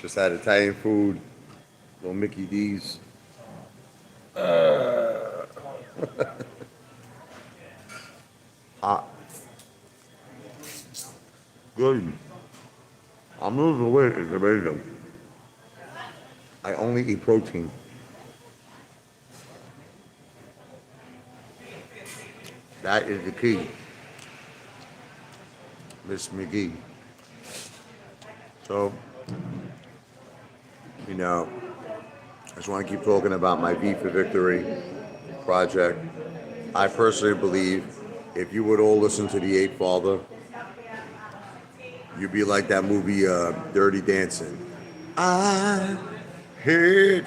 Just had Italian food, little Mickey D's. Hot. Good. I'm losing weight. It's amazing. I only eat protein. That is the key, Miss McGee. So, I just want to keep talking about my V for Victory project. I personally believe if you would all listen to the Apefather, you'd be like that movie Dirty Dancing. I had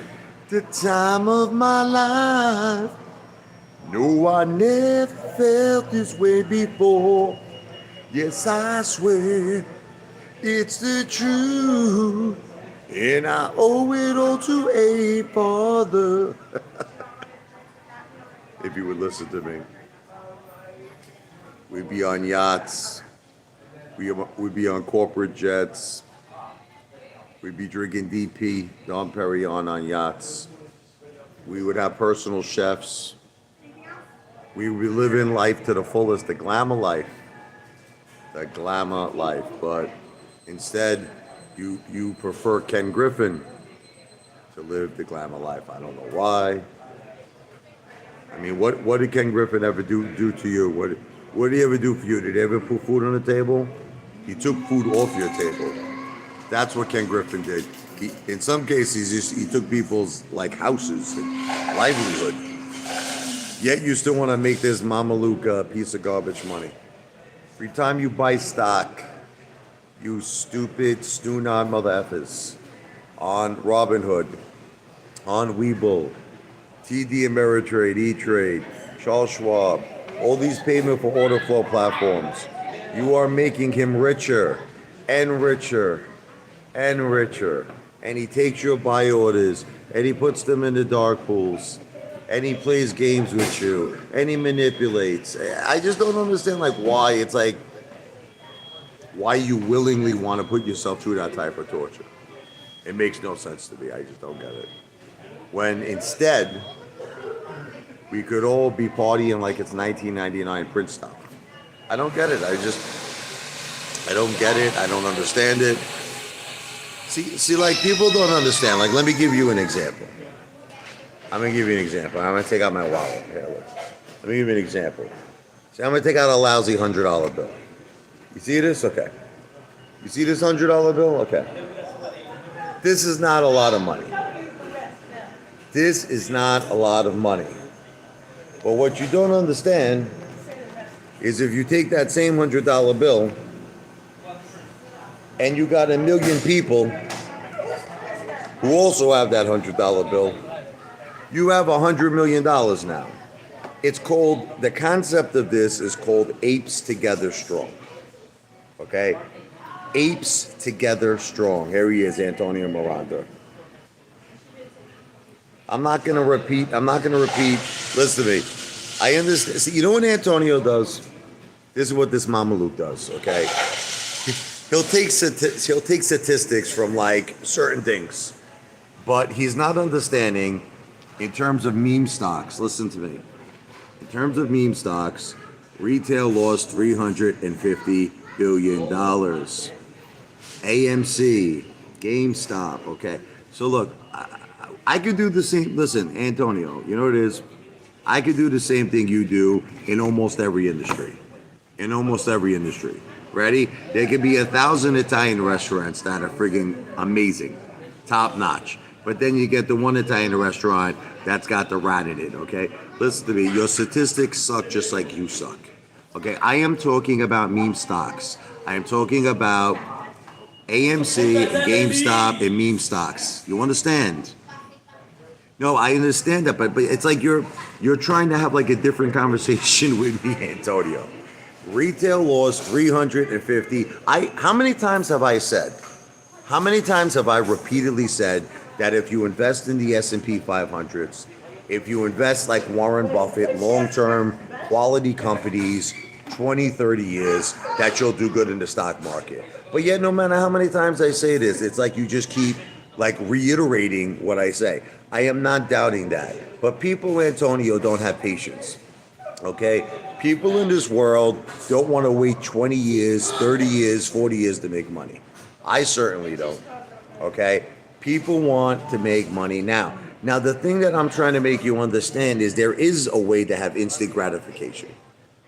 the time of my life. No, I never felt this way before. Yes, I swear it's the truth. And I owe it all to a father. If you would listen to me, we'd be on yachts. We'd be on corporate jets. We'd be drinking DP, Dom Perignon on yachts. We would have personal chefs. We would be living life to the fullest, the glamour life. The glamour life. But instead, you prefer Ken Griffin to live the glamour life. I don't know why. I mean, what did Ken Griffin ever do to you? What did he ever do for you? Did he ever put food on the table? He took food off your table. That's what Ken Griffin did. In some cases, he took people's houses and livelihood. Yet you still want to make this Mama Luca piece of garbage money. Every time you buy stock, you stupid snoo-non mother effers, on Robinhood, on Webull, TD Ameritrade, E-Trade, Charles Schwab, all these payment for order flow platforms, you are making him richer and richer and richer. And he takes your buy orders and he puts them in the dark pools and he plays games with you and he manipulates. I just don't understand why it's why you willingly want to put yourself through that type of torture. It makes no sense to me. I just don't get it. When instead, we could all be partying like it's 1999 Prince style. I don't get it. I don't get it. I don't understand it. See, people don't understand. Let me give you an example. I'm going to give you an example. I'm going to take out my wallet. Here, look. Let me give you an example. See, I'm going to take out a lousy $100 bill. You see this? Okay. You see this $100 bill? Okay. This is not a lot of money. This is not a lot of money. But what you don't understand is if you take that same $100 bill and you got a million people who also have that $100 bill, you have $100 million now. It's called, the concept of this is called apes together strong. Okay? Apes together strong. Here he is, Antonio Miranda. I'm not going to repeat. Listen to me. I understand. See, you know what Antonio does? This is what this Mameluke does, okay? He'll take statistics from certain things, but he's not understanding in terms of meme stocks. Listen to me. In terms of meme stocks, retail lost $350 billion. AMC, GameStop, okay? So look, I could do the same. Listen, Antonio, you know what it is? I could do the same thing you do in almost every industry. In almost every industry. Ready? There could be 1,000 Italian restaurants that are friggin' amazing, top notch. But then you get the one Italian restaurant that's got the rat in it, okay? Listen to me, your statistics suck just like you suck. Okay, I am talking about meme stocks. I am talking about AMC and GameStop and meme stocks. You understand? No, I understand that, but it's like you're trying to have a different conversation with me, Antonio. Retail lost 350. How many times have I repeatedly said that if you invest in the S&P 500s, if you invest like Warren Buffett, long-term quality companies, 20, 30 years, that you'll do good in the stock market. But yet, no matter how many times I say this, it's like you just keep like reiterating what I say. I am not doubting that. But people, Antonio, don't have patience. Okay? People in this world don't want to wait 20 years, 30 years, 40 years to make money. I certainly don't. Okay? People want to make money now. Now, the thing that I'm trying to make you understand is there is a way to have instant gratification.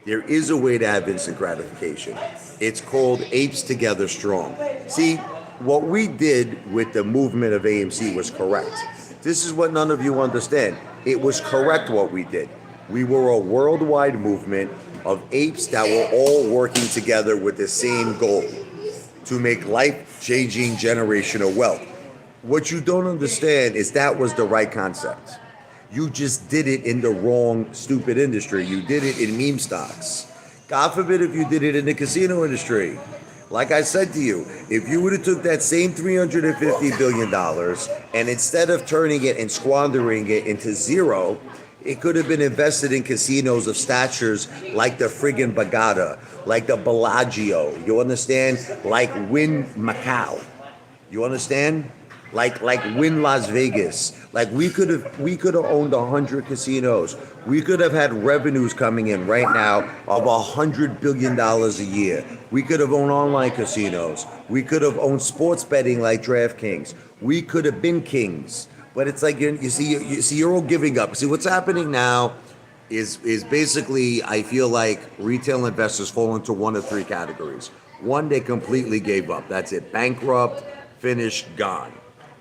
There is a way to have instant gratification. It's called Apes Together Strong. See, what we did with the movement of AMC was correct. This is what none of you understand. It was correct what we did. We were a worldwide movement of apes that were all working together with the same goal, to make life-changing generational wealth. What you don't understand is that was the right concept. You just did it in the wrong, stupid industry. You did it in meme stocks. God forbid if you did it in the casino industry. Like I said to you, if you would have took that same $350 billion and instead of turning it and squandering it into zero, it could have been invested in casinos of statures like the friggin' Bagada, like the Bellagio, you understand? Like Wynn Macau, you understand? Like Wynn Las Vegas. Like we could have owned 100 casinos. We could have had revenues coming in right now of $100 billion a year. We could have owned online casinos. We could have owned sports betting like DraftKings. We could have been kings. But it's like you see, you're all giving up. See, what's happening now is basically, I feel like retail investors fall into one of three categories. One, they completely gave up. That's it. Bankrupt, finished, gone.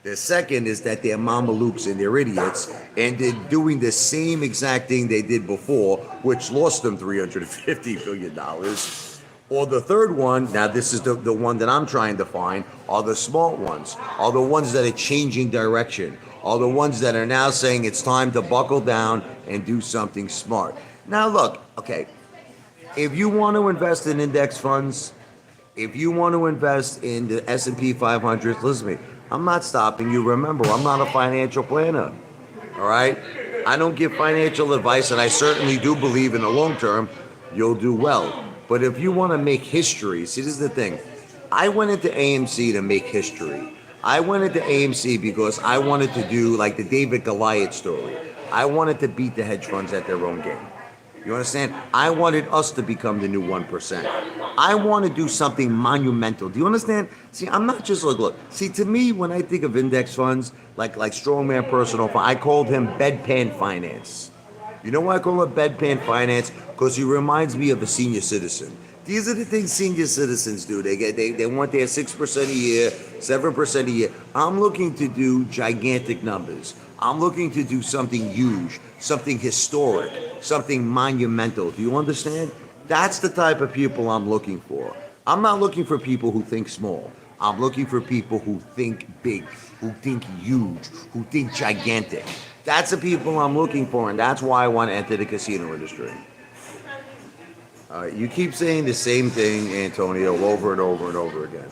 The second is that they're mamalukes and they're idiots, and they're doing the same exact thing they did before, which lost them $350 billion. Or the third one, now this is the one that I'm trying to find, are the smart ones, are the ones that are changing direction, are the ones that are now saying it's time to buckle down and do something smart. Now look, okay, if you want to invest in index funds, if you want to invest in the S&P 500, listen to me, I'm not stopping you. Remember, I'm not a financial planner, all right? I don't give financial advice, and I certainly do believe in the long term, you'll do well. But if you want to make history, see, this is the thing. I went into AMC to make history. I went into AMC because I wanted to do like the David Goliath story. I wanted to beat the hedge funds at their own game. You understand? I wanted us to become the new 1%. I want to do something monumental. Do you understand? See, I'm not just look. See, to me, when I think of index funds, like Strongman Personal Fund, I called him bedpan finance. You know why I call it bedpan finance? Because he reminds me of a senior citizen. These are the things senior citizens do. They want their 6% a year, 7% a year. I'm looking to do gigantic numbers. I'm looking to do something huge, something historic, something monumental. Do you understand? That's the type of people I'm looking for. I'm not looking for people who think small. I'm looking for people who think big, who think huge, who think gigantic. That's the people I'm looking for, and that's why I want to enter the casino industry. You keep saying the same thing, Antonio, over and over and over again.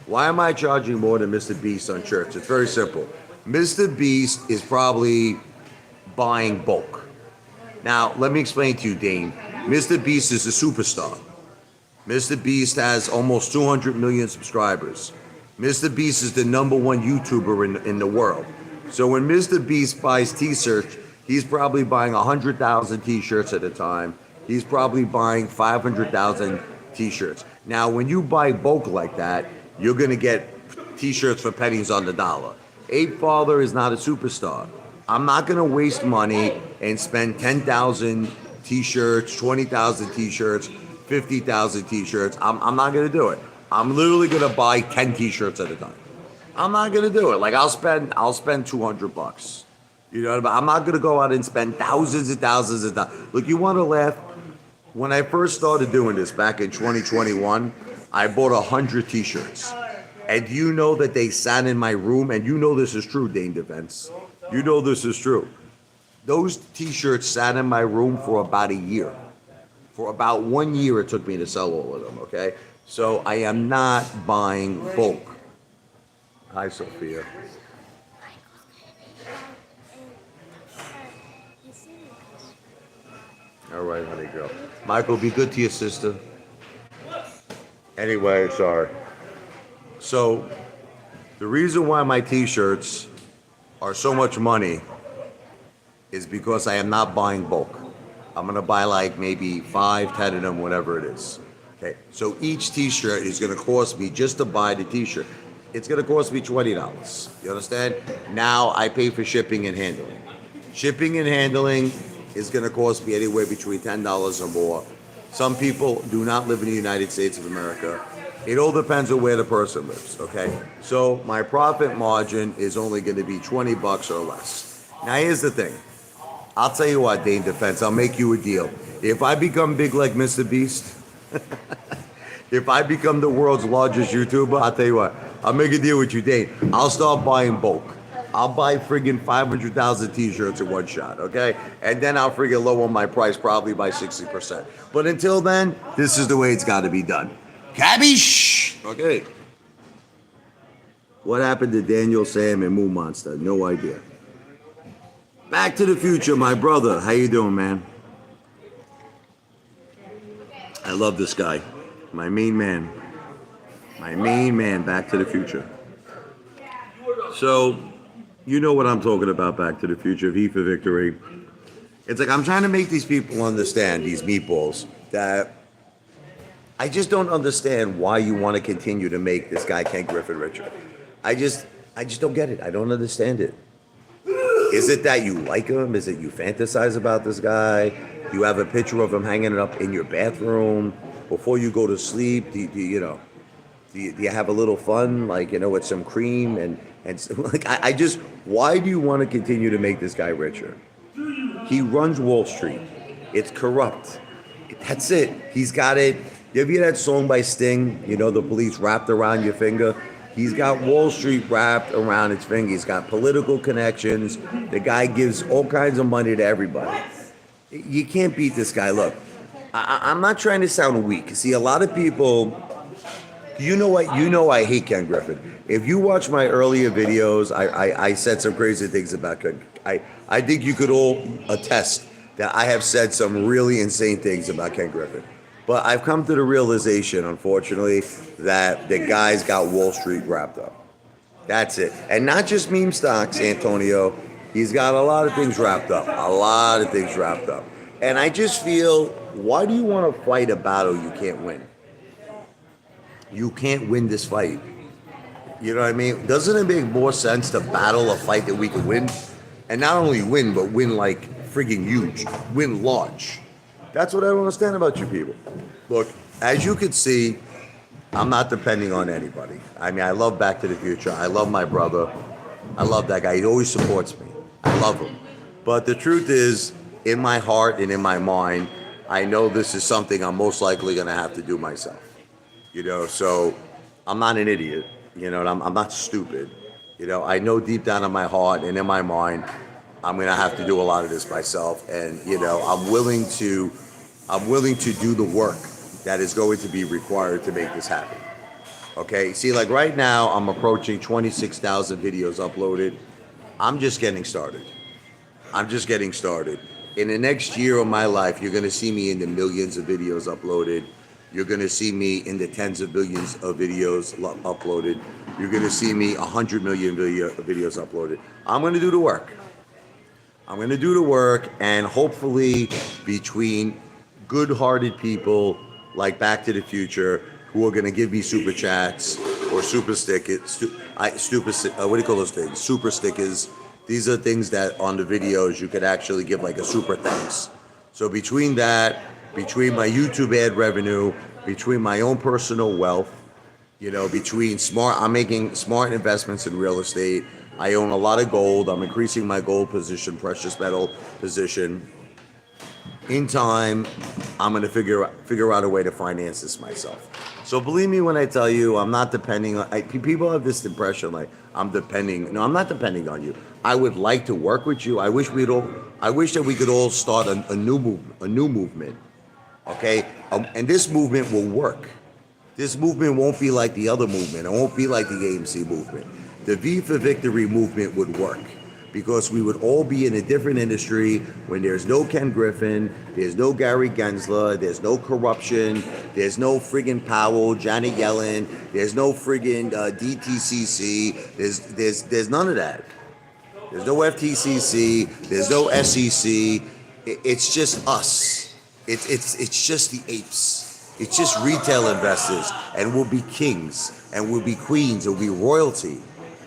Why am I charging more than Mr. Beast on shirts? It's very simple. Mr. Beast is probably buying bulk. Now, let me explain to you, Dane. Mr. Beast is a superstar. Mr. Beast has almost 200 million subscribers. Mr. Beast is the #1 YouTuber in the world. So when Mr. Beast buys t-shirts, he's probably buying 100,000 t-shirts at a time. He's probably buying 500,000 t-shirts. Now, when you buy bulk like that, you're going to get t-shirts for pennies on the dollar. Apefather is not a superstar. I'm not going to waste money and spend 10,000 t-shirts, 20,000 t-shirts, 50,000 t-shirts. I'm not going to do it. I'm literally going to buy 10 t-shirts at a time. I'm not going to do it. Like I'll spend $200. You know what I mean? I'm not going to go out and spend thousands and thousands of dollars. Look, you want to laugh? When I first started doing this back in 2021, I bought 100 t-shirts. And you know that they sat in my room, and you know this is true, Dane Defense. You know this is true. Those t-shirts sat in my room for about a year. For about 1 year it took me to sell all of them, okay? So I am not buying bulk. Hi, Sophia. All right, honey girl. Michael, be good to your sister. Anyway, sorry. So the reason why my t-shirts are so much money is because I am not buying bulk. I'm gonna buy like maybe 5, 10 of them, whatever it is. Okay, so each t-shirt is gonna cost me, just to buy the t-shirt, it's gonna cost me $20. You understand? Now I pay for shipping and handling. Shipping and handling is gonna cost me anywhere between $10 or more. Some people do not live in the United States of America. It all depends on where the person lives, okay? So my profit margin is only gonna be $20 or less. Now here's the thing. I'll tell you what, Dane Defense, I'll make you a deal. If I become big like Mr. Beast, if I become the world's largest YouTuber, I'll tell you what, I'll make a deal with you, Dane. I'll start buying bulk. I'll buy friggin' 500,000 t-shirts in one shot, okay? And then I'll friggin' lower my price probably by 60%. But until then, this is the way it's gotta be done. Cabbage! Okay. What happened to Daniel, Sam, and Moo Monster? No idea. Back to the Future, my brother. How you doing, man? I love this guy. My main man. My main man, Back to the Future. So, you know what I'm talking about, Back to the Future, V for Victory. It's like I'm trying to make these people understand, these meatballs, that I just don't understand why you want to continue to make this guy Ken Griffin richer. I just don't get it. I don't understand it. Is it that you like him? Is it you fantasize about this guy? You have a picture of him hanging up in your bathroom before you go to sleep? Do you have a little fun, like, with some cream and like I just, why do you want to continue to make this guy richer? He runs Wall Street. It's corrupt. That's it. He's got it. You ever hear that song by Sting? The police wrapped around your finger. He's got Wall Street wrapped around his finger. He's got political connections. The guy gives all kinds of money to everybody. You can't beat this guy. Look, I'm not trying to sound weak. See, a lot of people, you know what? I hate Ken Griffin. If you watch my earlier videos, I said some crazy things about Ken. I think you could all attest that I have said some really insane things about Ken Griffin. But I've come to the realization, unfortunately, that the guy's got Wall Street wrapped up. That's it. And not just meme stocks, Antonio. He's got a lot of things wrapped up. A lot of things wrapped up. And I just feel, why do you want to fight a battle you can't win? You can't win this fight. You know what I mean? Doesn't it make more sense to battle a fight that we can win? And not only win, but win like friggin' huge. Win large. That's what I don't understand about you people. Look, as you can see, I'm not depending on anybody. I mean, I love Back to the Future. I love my brother. I love that guy. He always supports me. I love him. But the truth is, in my heart and in my mind, I know this is something I'm most likely going to have to do myself. So I'm not an idiot. I'm not stupid. I know deep down in my heart and in my mind, I'm going to have to do a lot of this myself. And, I'm willing to do the work that is going to be required to make this happen. Okay, see, like right now, I'm approaching 26,000 videos uploaded. I'm just getting started. In the next year of my life, you're going to see me in the millions of videos uploaded. You're going to see me in the tens of billions of videos uploaded. You're going to see me 100 million videos uploaded. I'm going to do the work. And hopefully between good-hearted people like Back to the Future who are going to give me super chats or super stickers, what do you call those things? Super stickers. These are things that on the videos you could actually give like a super thanks. So between that, between my YouTube ad revenue, between my own personal wealth, I'm making smart investments in real estate. I own a lot of gold. I'm increasing my gold position, precious metal position. In time, I'm going to figure out a way to finance this myself. So believe me when I tell you, I'm not depending on. People have this impression like I'm depending. No, I'm not depending on you. I would like to work with you. I wish that we could all start a new movement. Okay, and this movement will work. This movement won't be like the other movement. It won't be like the AMC movement. The V for Victory movement would work. because we would all be in a different industry when there's no Ken Griffin, there's no Gary Gensler, there's no corruption, there's no friggin' Powell, Janet Yellen, there's no friggin' DTCC, there's none of that. There's no FTCC, there's no SEC. It's just us. It's just the apes. It's just retail investors, and we'll be kings, and we'll be queens, and we'll be royalty,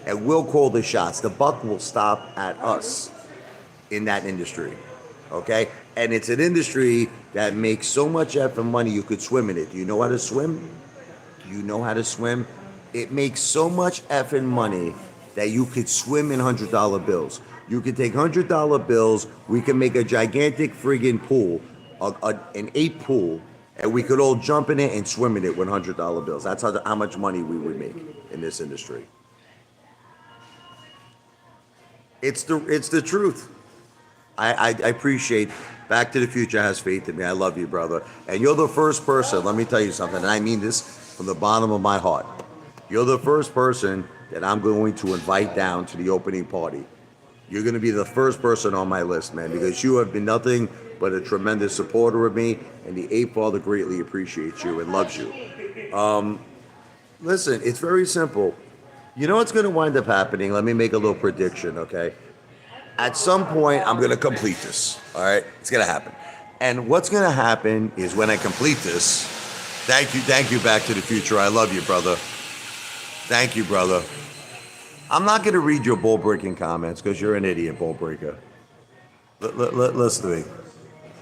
and we'll call the shots. The buck will stop at us in that industry, okay? And it's an industry that makes so much effing money you could swim in it. Do you know how to swim? Do you know how to swim? It makes so much effing money that you could swim in $100 bills. You could take $100 bills, we can make a gigantic friggin' pool, an ape pool, and we could all jump in it and swim in it with $100 bills. That's how much money we would make in this industry. It's the truth. I appreciate Back to the Future has faith in me. I love you, brother. And you're the first person, let me tell you something, and I mean this from the bottom of my heart. You're the first person that I'm going to invite down to the opening party. You're going to be the first person on my list, man, because you have been nothing but a tremendous supporter of me, and the Apefather greatly appreciates you and loves you. Listen, it's very simple. You know what's going to wind up happening? Let me make a little prediction, okay? At some point, I'm going to complete this, all right? It's going to happen. And what's going to happen is when I complete this, thank you, Back to the Future. I love you, brother. Thank you, brother. I'm not going to read your ball-breaking comments because you're an idiot, ball-breaker. Listen to me.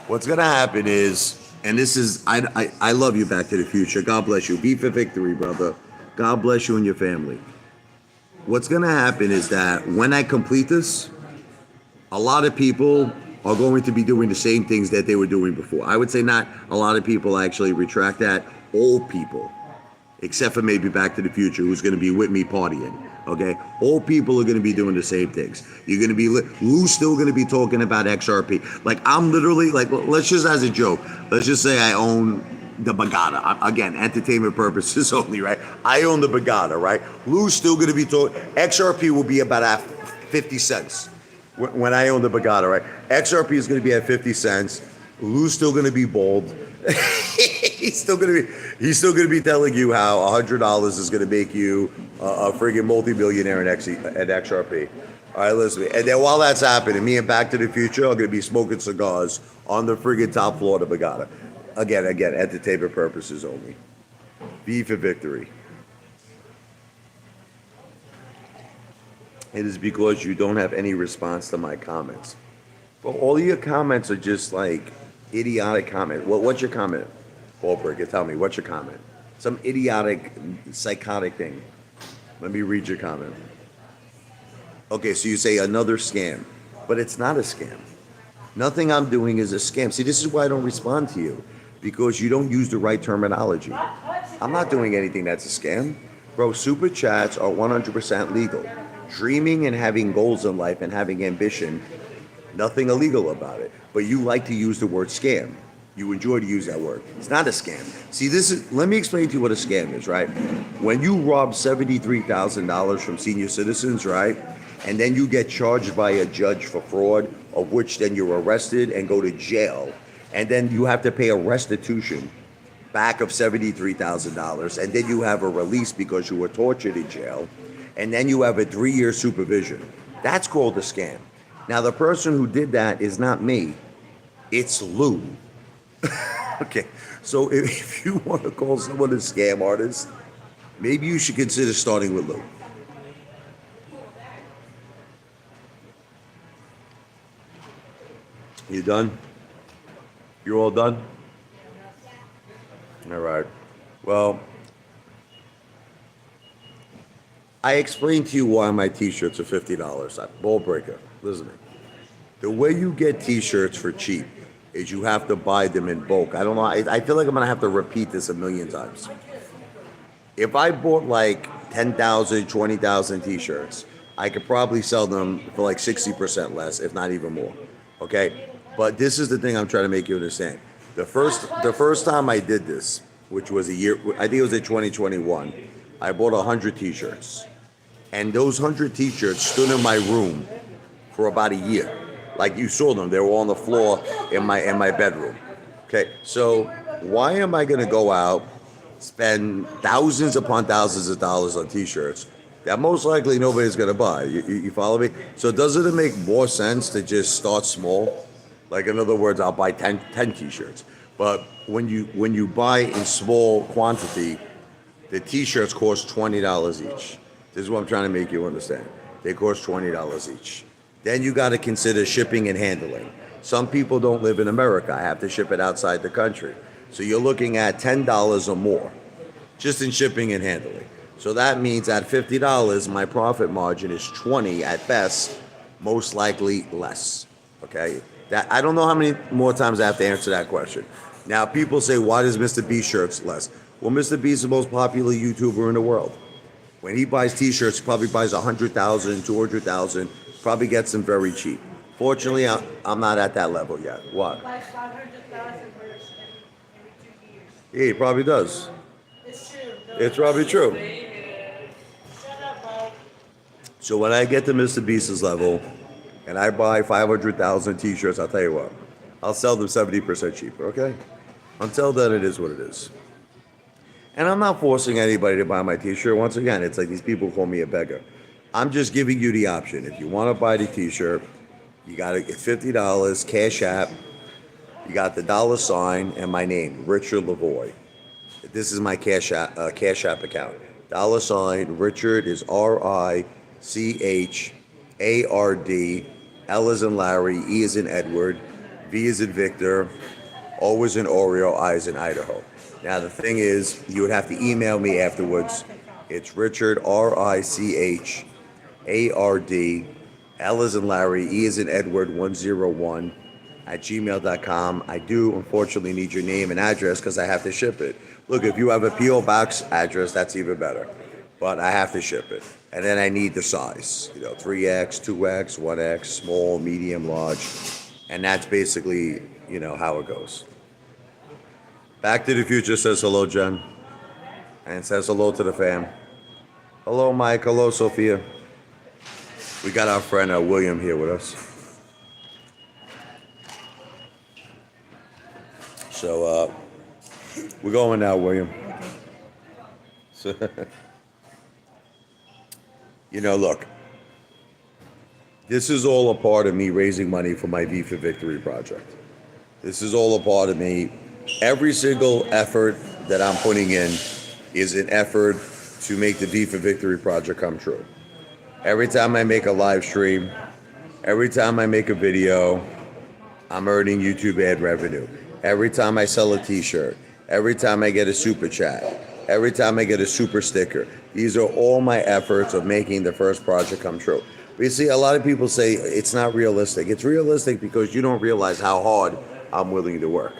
What's going to happen is, and this is, I love you, Back to the Future. God bless you. Be for victory, brother. God bless you and your family. What's going to happen is that when I complete this, a lot of people are going to be doing the same things that they were doing before. I would say not a lot of people, actually retract that. All people, except for maybe Back to the Future, who's going to be with me partying. Okay, all people are going to be doing the same things. You're going to be, Lou's still going to be talking about XRP. Like, I'm literally, like, let's just as a joke, let's just say I own the Bagada. Again, entertainment purposes only, right? I own the Bagada, right? Lou's still going to be talking, XRP will be about at 50 cents when I own the Bagada, right? XRP is going to be at 50 cents. Lou's still going to be bold. He's still going to be telling you how $100 is going to make you a friggin' multi-millionaire in XRP. All right, listen. And then while that's happening, me and Back to the Future are going to be smoking cigars on the friggin' top floor of the Bagada. Again, entertainment purposes only. Be for victory. It is because you don't have any response to my comments. Well, all your comments are just like idiotic comment. What's your comment? Ballbreaker, tell me, what's your comment? Some idiotic, psychotic thing. Let me read your comment. Okay, so you say another scam, but it's not a scam. Nothing I'm doing is a scam. See, this is why I don't respond to you, because you don't use the right terminology. I'm not doing anything that's a scam. Bro, super chats are 100% legal. Dreaming and having goals in life and having ambition, nothing illegal about it. But you like to use the word scam. You enjoy to use that word. It's not a scam. See, let me explain to you what a scam is, right? When you rob $73,000 from senior citizens, right? And then you get charged by a judge for fraud, of which then you're arrested and go to jail. And then you have to pay a restitution back of $73,000. And then you have a release because you were tortured in jail. And then you have a 3-year supervision. That's called a scam. Now, the person who did that is not me. It's Lou. Okay, so if you want to call someone a scam artist, maybe you should consider starting with Lou. You done? You all done? All right. Well, I explained to you why my t-shirts are $50. Ball breaker. Listen to me. The way you get t-shirts for cheap is you have to buy them in bulk. I don't know. I feel like I'm going to have to repeat this a million times. If I bought like 10,000, 20,000 t-shirts, I could probably sell them for like 60% less, if not even more. Okay? But this is the thing I'm trying to make you understand. The first time I did this, which was I think it was in 2021, I bought 100 t-shirts. And those 100 t-shirts stood in my room for about a year. Like you saw them, they were on the floor in my bedroom. Okay, so why am I gonna go out, spend thousands upon thousands of dollars on T-shirts that most likely nobody's gonna buy? You follow me? So doesn't it make more sense to just start small? Like in other words, I'll buy 10 T-shirts. But when you buy in small quantity, the T-shirts cost $20 each. This is what I'm trying to make you understand. They cost $20 each. Then you got to consider shipping and handling. Some people don't live in America. I have to ship it outside the country. So you're looking at $10 or more just in shipping and handling. So that means at $50, my profit margin is 20 at best, most likely less. Okay? That I don't know how many more times I have to answer that question. Now people say, why does Mr. B shirts less? Well, Mr. B is the most popular YouTuber in the world. When he buys T-shirts, he probably buys 100,000, 200,000, probably gets them very cheap. Fortunately, I'm not at that level yet. What? Buys 500,000 every 2 years. Yeah, he probably does. It's true. It's probably true. Shut up, Bob. So when I get to Mr. Beast's level and I buy 500,000 T-shirts, I'll tell you what, I'll sell them 70% cheaper, okay? Until then, it is what it is. And I'm not forcing anybody to buy my T-shirt. Once again, it's like these people call me a beggar. I'm just giving you the option. If you want to buy the T-shirt, you got to get $50, Cash App. You got the $ and my name, Richard Lavoie. This is my Cash App account. $ Richard is RICHARD. L is in Larry, E is in Edward, V is in Victor, O is in Oreo, I is in Idaho. Now the thing is, you would have to email me afterwards. It's Richard, RICHARD, L is in Larry, E is in Edward, 101 at gmail.com. I do unfortunately need your name and address because I have to ship it. Look, if you have a P.O. Box address, that's even better. But I have to ship it. And then I need the size, 3X, 2X, 1X, small, medium, large. And that's basically, how it goes. Back to the Future says hello, Jen. And says hello to the fam. Hello, Mike. Hello, Sophia. We got our friend William here with us. So, we're going now, William. So, look, this is all a part of me raising money for my V for Victory project. This is all a part of me. Every single effort that I'm putting in is an effort to make the V for Victory project come true. Every time I make a live stream, every time I make a video, I'm earning YouTube ad revenue. Every time I sell a T-shirt, every time I get a super chat, every time I get a super sticker, these are all my efforts of making the first project come true. But you see, a lot of people say it's not realistic. It's realistic because you don't realize how hard I'm willing to work.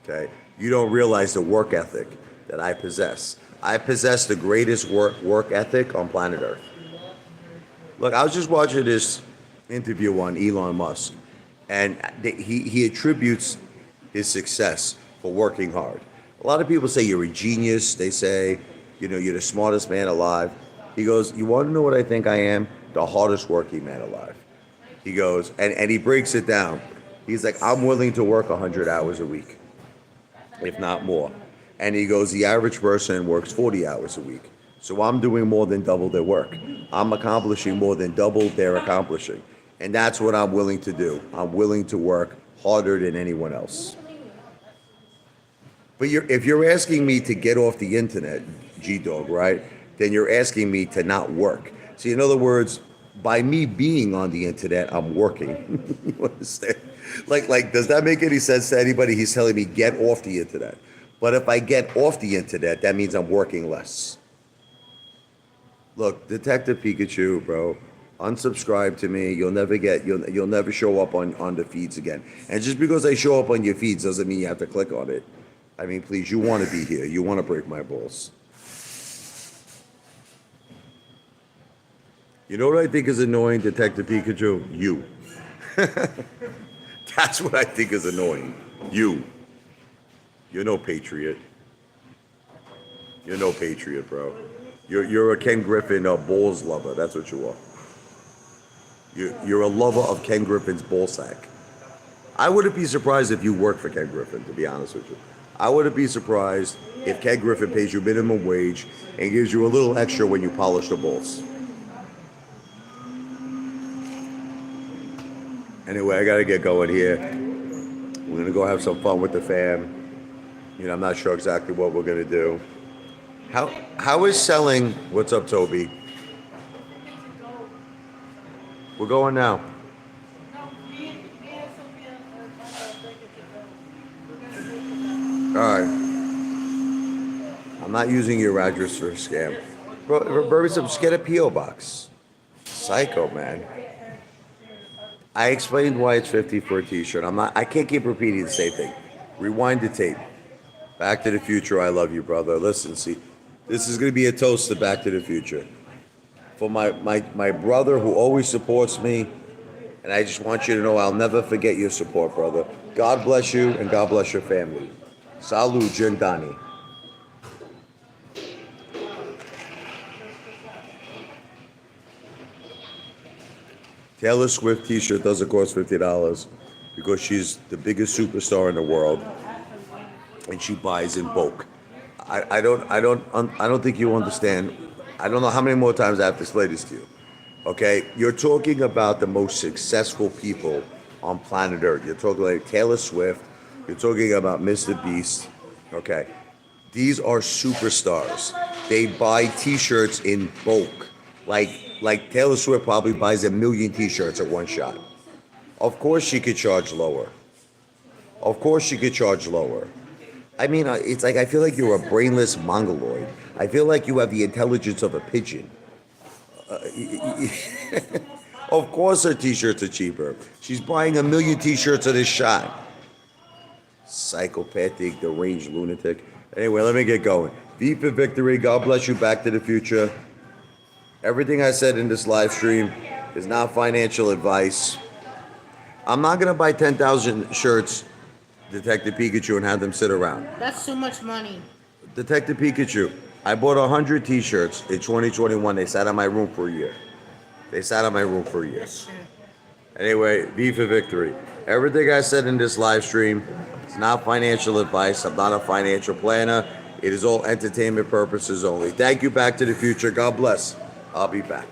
Okay? You don't realize the work ethic that I possess. I possess the greatest work ethic on planet Earth. Look, I was just watching this interview on Elon Musk, and he attributes his success for working hard. A lot of people say you're a genius. They say, you're the smartest man alive. He goes, you want to know what I think I am? The hardest working man alive. He goes, and he breaks it down. He's like, I'm willing to work 100 hours a week, if not more. And he goes, the average person works 40 hours a week. So I'm doing more than double their work. I'm accomplishing more than double they're accomplishing. And that's what I'm willing to do. I'm willing to work harder than anyone else. But if you're asking me to get off the internet, G-Dog, right, then you're asking me to not work. See, in other words, by me being on the internet, I'm working. You understand? Like, does that make any sense to anybody? He's telling me get off the internet. But if I get off the internet, that means I'm working less. Look, Detective Pikachu, bro, unsubscribe to me. You'll never show up on the feeds again. And just because I show up on your feeds doesn't mean you have to click on it. I mean, please, you want to be here. You want to break my balls. You know what I think is annoying, Detective Pikachu? You. That's what I think is annoying. You. You're no patriot. You're no patriot, bro. You're a Ken Griffin balls lover. That's what you are. You're a lover of Ken Griffin's ballsack. I wouldn't be surprised if you work for Ken Griffin, to be honest with you. I wouldn't be surprised if Ken Griffin pays you minimum wage and gives you a little extra when you polish the balls. Anyway, I gotta get going here. We're gonna go have some fun with the fam. I'm not sure exactly what we're gonna do. How is selling? What's up, Toby? We're going now. All right. I'm not using your address for a scam. Bro, just get a P.O. box. Psycho, man. I explained why it's 50 for a t-shirt. I can't keep repeating the same thing. Rewind the tape. Back to the Future, I love you, brother. Listen, see, this is going to be a toast to Back to the Future. For my brother who always supports me, and I just want you to know I'll never forget your support, brother. God bless you, and God bless your family. Salut, Gentani. Taylor Swift t-shirt doesn't cost $50 because she's the biggest superstar in the world, and she buys in bulk. I don't think you understand. I don't know how many more times I have to explain this to you. Okay, you're talking about the most successful people on planet Earth. You're talking like Taylor Swift. You're talking about Mr. Beast. Okay, these are superstars. They buy t-shirts in bulk. Like Taylor Swift probably buys 1 million t-shirts at one shot. Of course she could charge lower. Of course she could charge lower. I mean, it's like I feel like you're a brainless mongoloid. I feel like you have the intelligence of a pigeon. Of course her t-shirts are cheaper. She's buying 1 million t-shirts at a shot. Psychopathic, deranged lunatic. Anyway, let me get going. V for victory. God bless you. Back to the Future. Everything I said in this live stream is not financial advice. I'm not going to buy 10,000 shirts, Detective Pikachu, and have them sit around. That's too much money. Detective Pikachu, I bought 100 t-shirts in 2021. They sat in my room for a year. That's true. Anyway, V for victory. Everything I said in this live stream is not financial advice. I'm not a financial planner. It is all entertainment purposes only. Thank you, Back to the Future. God bless. I'll be back.